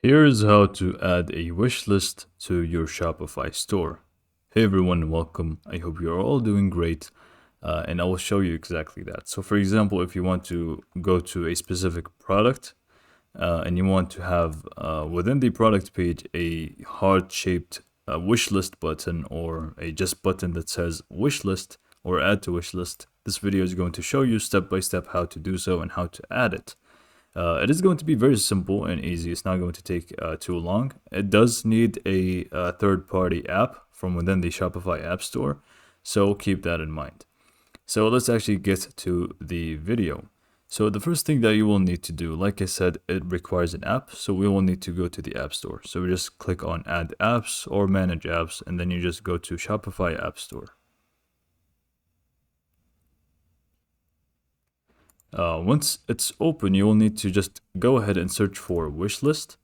Here's how to add a wish list to your Shopify store. Hey everyone, welcome. I hope you're all doing great, and I will show you exactly that. So, for example, if you want to go to a specific product and you want to have within the product page a heart-shaped wish list button or a just button that says wish list or add to wish list, this video is going to show you step by step how to do so and how to add it. It is going to be very simple and easy. It's not going to take too long. It does need a third-party app from within the Shopify App Store, so keep that in mind. So let's actually get to the video. So the first thing that you will need to do, like I said, it requires an app, so we will need to go to the App Store. So we just click on Add Apps or Manage Apps, and then you just go to Shopify App Store. Once it's open, you will need to just go ahead and search for wishlist,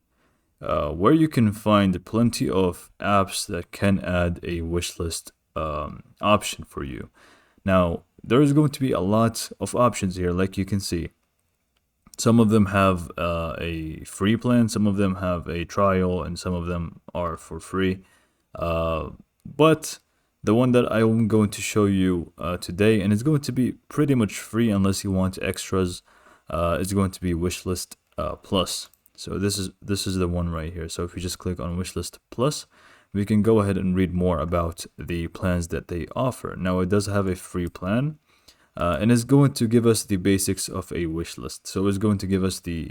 where you can find plenty of apps that can add a wishlist option for you. Now, there is going to be a lot of options here, like you can see. Some of them have a free plan, some of them have a trial, and some of them are for free. But the one that I am going to show you today, and it's going to be pretty much free unless you want extras, is going to be Wishlist Plus. So this is the one right here. So if you just click on Wishlist Plus, we can go ahead and read more about the plans that they offer. Now it does have a free plan, and it's going to give us the basics of a wish list. So it's going to give us the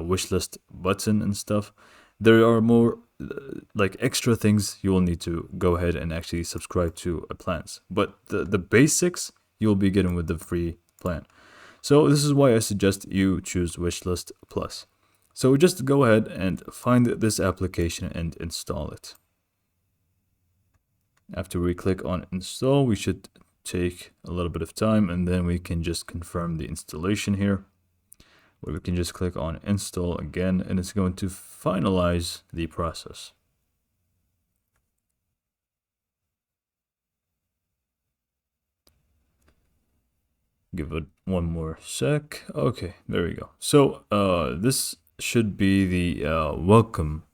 wish list button and stuff. There are more like extra things you will need to go ahead and actually subscribe to plans, but the basics you'll be getting with the free plan. So this is why I suggest you choose Wishlist Plus. So just go ahead and find this application and install it. After we click on install, we should take a little bit of time, and then we can just confirm the installation here, where we can just click on install again, and it's going to finalize the process. Give it one more sec. Okay, there we go. So this should be the welcome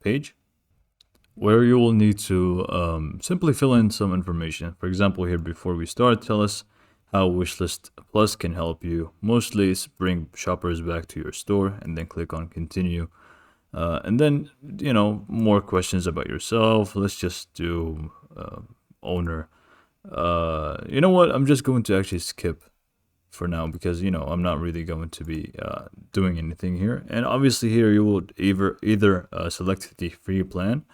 page, where you will need to simply fill in some information. For example, here before we start, tell us how Wishlist Plus can help you. Mostly it's bring shoppers back to your store, and then click on continue. And then, more questions about yourself. Let's just do owner. You know what? I'm just going to actually skip for now because, I'm not really going to be doing anything here. And obviously here you will either select the free plan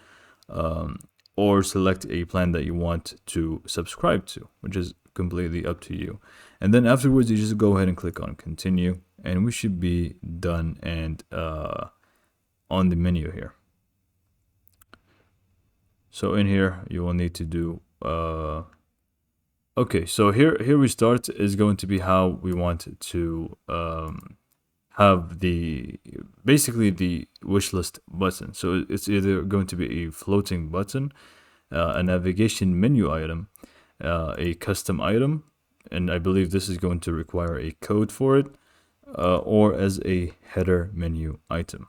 or select a plan that you want to subscribe to, which is completely up to you. And then afterwards you just go ahead and click on continue, and we should be done and on the menu here. So in here you will need to do okay, so here we start is going to be how we want to have basically the wish list button. So it's either going to be a floating button, a navigation menu item, a custom item, and I believe this is going to require a code for it, or as a header menu item.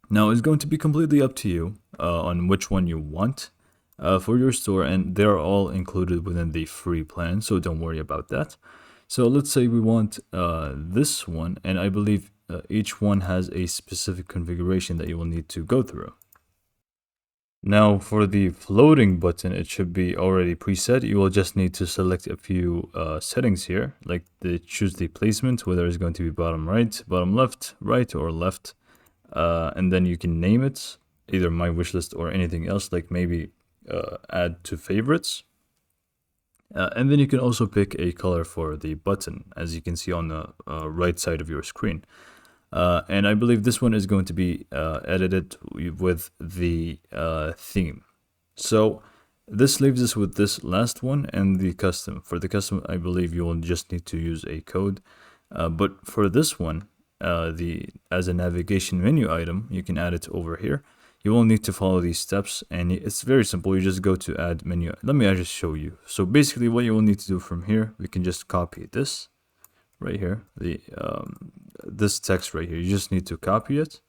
Now it's going to be completely up to you on which one you want for your store, and they're all included within the free plan, so don't worry about that. So let's say we want this one, and I believe each one has a specific configuration that you will need to go through. Now for the floating button, it should be already preset. You will just need to select a few settings here, like choose the placement, whether it's going to be bottom right, bottom left, right, or left. And then you can name it, either my wishlist or anything else, like maybe add to favorites. And then you can also pick a color for the button, as you can see on the right side of your screen. And I believe this one is going to be edited with the theme. So this leaves us with this last one and the custom. For the custom, I believe you will just need to use a code. But for this one, as a navigation menu item, you can add it over here. You will need to follow these steps, and it's very simple. You just go to add menu. Let me just show you. So basically what you will need to do from here, we can just copy this right here, this text right here. You just need to copy it,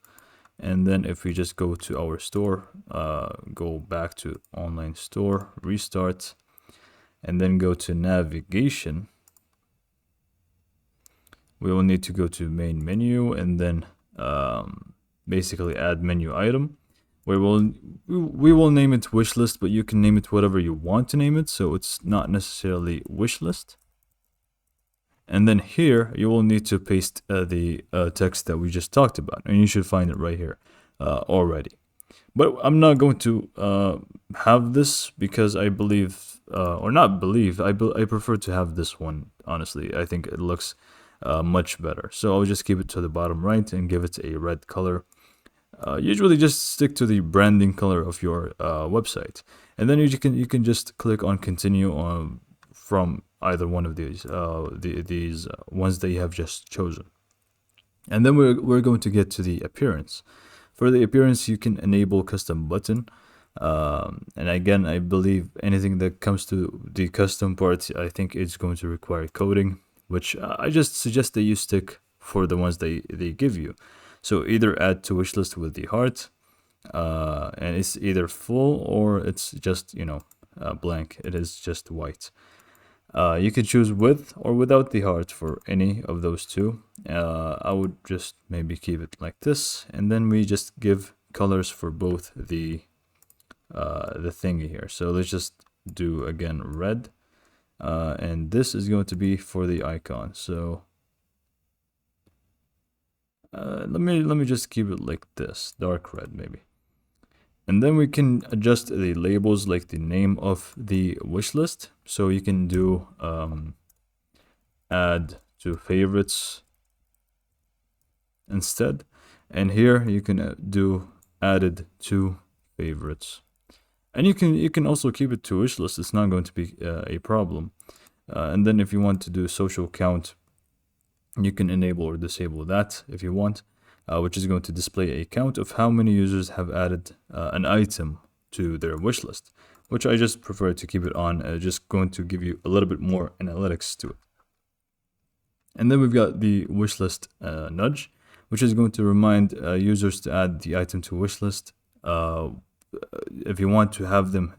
And then if we just go to our store, go back to online store, restart, and then go to navigation, we will need to go to main menu and then basically add menu item. We will name it wishlist, but you can name it whatever you want to name it, so it's not necessarily wishlist. And then here you will need to paste the text that we just talked about, and you should find it right here already. But I'm not going to have this because I believe, or not believe, I prefer to have this one, honestly. I think it looks much better. So I'll just keep it to the bottom right and give it a red color. Usually just stick to the branding color of your website. And then you can just click on continue from either one of these ones that you have just chosen. And then we're going to get to the appearance. For the appearance, you can enable custom button. And again, I believe anything that comes to the custom part, I think it's going to require coding, which I just suggest that you stick for the ones they give you. So either add to wishlist with the heart, and it's either full or it's just, blank. It is just white. You can choose with or without the heart for any of those two. I would just maybe keep it like this, and then we just give colors for both the thingy here. So let's just do again red, and this is going to be for the icon. So let me just keep it like this, dark red maybe. And then we can adjust the labels, like the name of the wish list. So you can do add to favorites instead. And here you can do added to favorites. And you can also keep it to wish list. It's not going to be a problem. And then if you want to do social count, you can enable or disable that if you want. Which is going to display a count of how many users have added an item to their wish list, which I just prefer to keep it on, just going to give you a little bit more analytics to it. And then we've got the wish list nudge, which is going to remind users to add the item to wish list. If you want to have them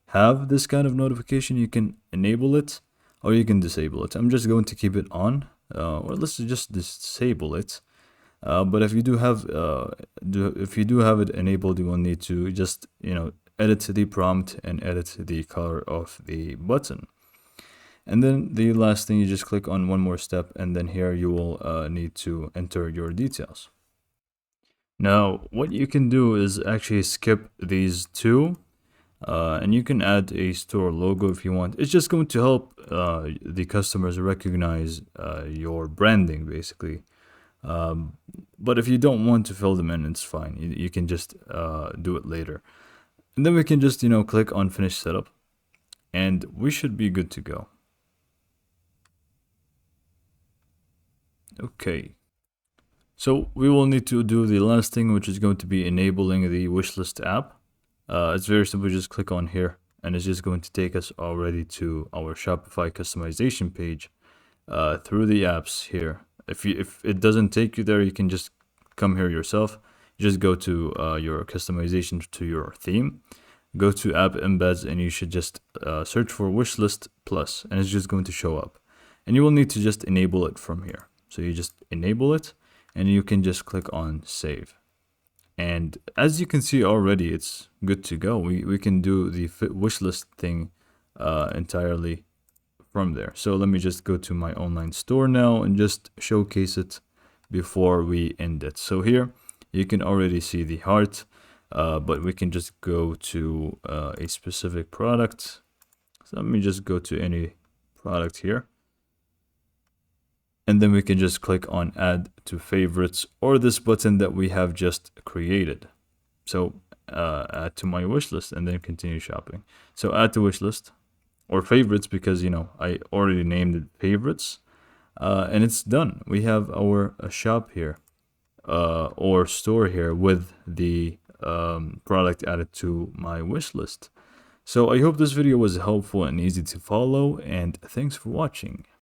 have this kind of notification, you can enable it or you can disable it. I'm just going to keep it on, or let's just disable it. But if you do have it enabled, you will need to just edit the prompt and edit the color of the button. And then the last thing, you just click on one more step, and then here you will need to enter your details. Now, what you can do is actually skip these two, and you can add a store logo if you want. It's just going to help the customers recognize your branding, basically. But if you don't want to fill them in, it's fine. You can just do it later. And then we can just, click on finish setup, and we should be good to go. Okay. So we will need to do the last thing, which is going to be enabling the wishlist app. It's very simple. Just click on here, and it's just going to take us already to our Shopify customization page through the apps here. If it doesn't take you there, you can just come here yourself. You just go to your customization to your theme, go to app embeds, and you should just search for wishlist plus, and it's just going to show up. And you will need to just enable it from here. So you just enable it, and you can just click on save. And as you can see already, it's good to go. We can do the wishlist thing entirely from there. So let me just go to my online store now and just showcase it before we end it. So here you can already see the heart, but we can just go to a specific product. So let me just go to any product here. And then we can just click on add to favorites, or this button that we have just created. So add to my wish list, and then continue shopping. So add to wish list or favorites, because I already named it favorites, and it's done. We have our shop here, or store here, with the product added to my wish list. So I hope this video was helpful and easy to follow, and thanks for watching.